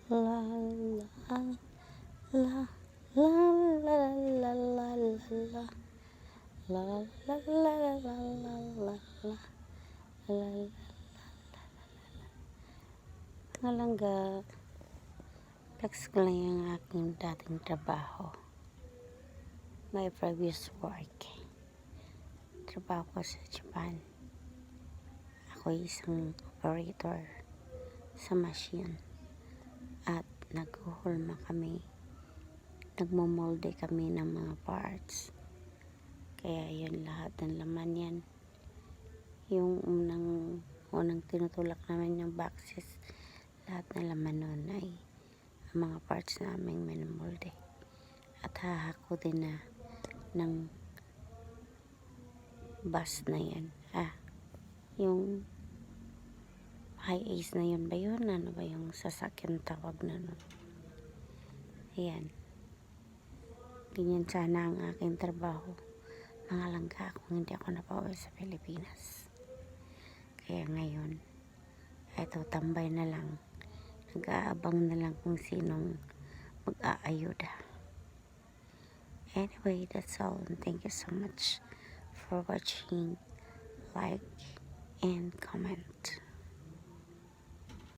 La la la la la la la la la la la la la la la. Ngalangga, flex ko lang yung aking dating trabaho. My previous work. Trabaho ko sa Japan. Ako isang operator sa machine. At naghuhulma kami. Nagmumolde kami ng mga parts. Kaya yun, lahat ng laman yan. Yung unang tinutulak namin yung boxes, lahat ng laman nun ay ang mga parts namin minumolde. At hahako din na ng bus na yan. Yung high ace na yun ba yun? Ano ba yung sasakyan tawag na nun? Ayan. Ganyan sana ang aking trabaho. Mga langga kung hindi ako napauwi sa Pilipinas. Kaya ngayon, eto, tambay na lang. Nag-aabang na lang kung sinong mag-aayuda. Anyway, that's all. And thank you so much for watching. Like and comment.